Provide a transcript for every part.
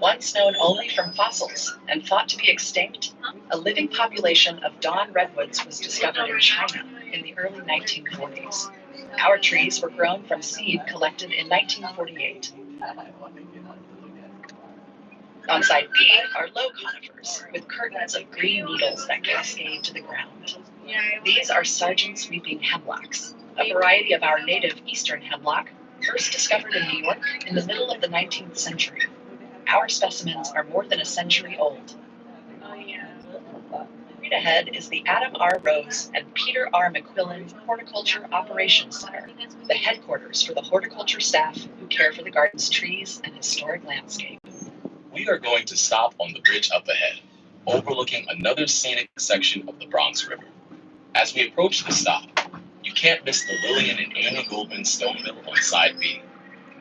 Once known only from fossils and thought to be extinct, a living population of dawn redwoods was discovered in China in the early 1940s. Our trees were grown from seed collected in 1948. On side B are low conifers, with curtains of green needles that cascade to the ground. These are Sargent's weeping hemlocks, a variety of our native eastern hemlock, first discovered in New York in the middle of the 19th century. Our specimens are more than a century old. Right ahead is the Adam R. Rose and Peter R. McQuillan Horticulture Operations Center, the headquarters for the horticulture staff who care for the garden's trees and historic landscape. We are going to stop on the bridge up ahead, overlooking another scenic section of the Bronx River. As we approach the stop, you can't miss the Lillian and Amy Goldman stone mill on side B.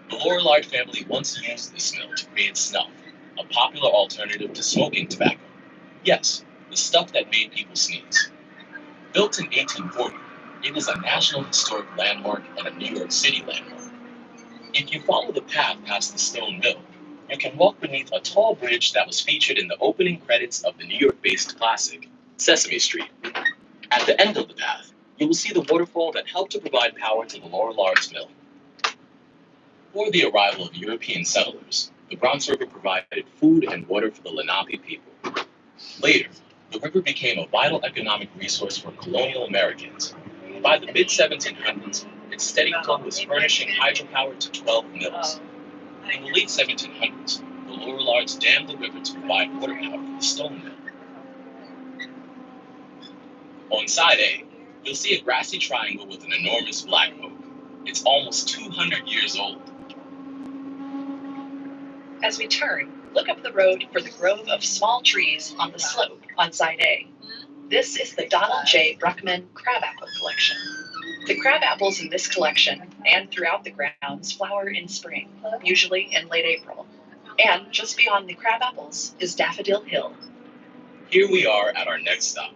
The Lorillard family once used this mill to create snuff, a popular alternative to smoking tobacco. Yes, the stuff that made people sneeze. Built in 1840, it is a National Historic Landmark and a New York City landmark. If you follow the path past the stone mill, you can walk beneath a tall bridge that was featured in the opening credits of the New York-based classic, Sesame Street. At the end of the path, you will see the waterfall that helped to provide power to the Lorillard's mill. Before the arrival of European settlers, the Bronx River provided food and water for the Lenape people. Later, the river became a vital economic resource for colonial Americans. By the mid-1700s, its steady flow was furnishing hydropower to 12 mills. In the late 1700s, the Lorillards dammed the river to provide water power for the stone mill. On side A, you'll see a grassy triangle with an enormous black oak. It's almost 200 years old. As we turn, look up the road for the grove of small trees on the slope on side A. This is the Donald J. Bruckman crabapple collection. The crabapples in this collection and throughout the grounds flower in spring, usually in late April. And just beyond the crabapples is Daffodil Hill. Here we are at our next stop,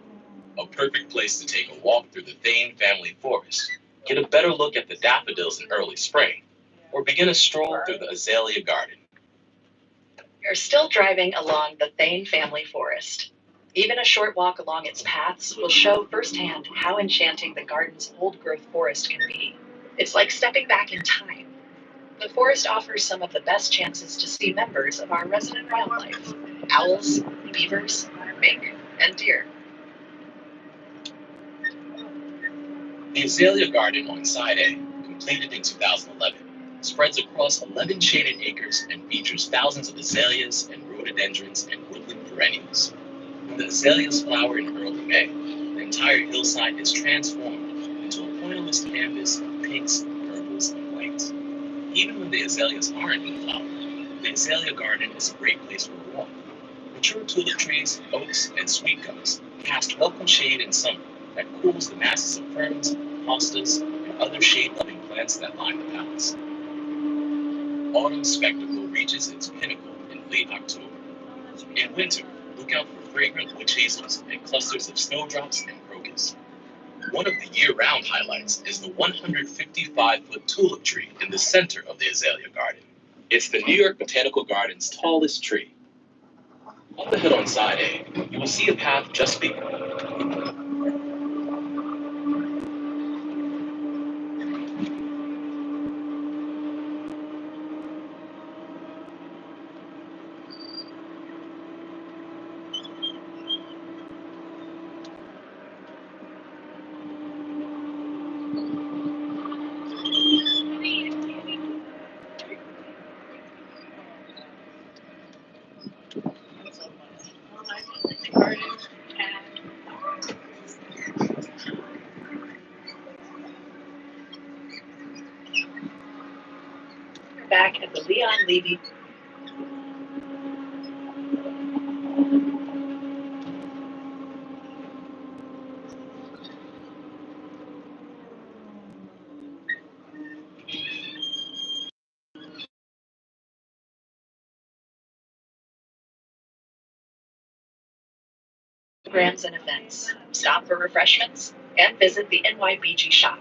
a perfect place to take a walk through the Thane family forest, get a better look at the daffodils in early spring, or begin a stroll through the azalea garden. We are still driving along the Thane family forest. Even a short walk along its paths will show firsthand how enchanting the garden's old-growth forest can be. It's like stepping back in time. The forest offers some of the best chances to see members of our resident wildlife: owls, beavers, mink, and deer. The azalea garden on side A, completed in 2011, spreads across 11 shaded acres and features thousands of azaleas and rhododendrons and woodland perennials. When the azaleas flower in early May, the entire hillside is transformed into a pointillist canvas of pinks, purples, and whites. Even when the azaleas aren't in flower, the azalea garden is a great place for a walk. Mature tulip trees, oaks, and sweetgums cast welcome shade in summer that cools the masses of ferns, hostas, and other shade-loving plants that line the paths. Autumn's spectacle reaches its pinnacle in late October. In winter, look out for fragrant witch hazels and clusters of snowdrops and crocus. One of the year-round highlights is the 155-foot tulip tree in the center of the azalea garden. It's the New York Botanical Garden's tallest tree. Up ahead on side A, you will see a path just begun. Back at the Leon Levy. Programs and events. Stop for refreshments and visit the NYBG shop.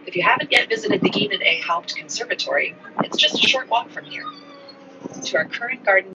If you haven't yet visited the Enid A. Haupt Conservatory, it's just a short walk from here. To our current garden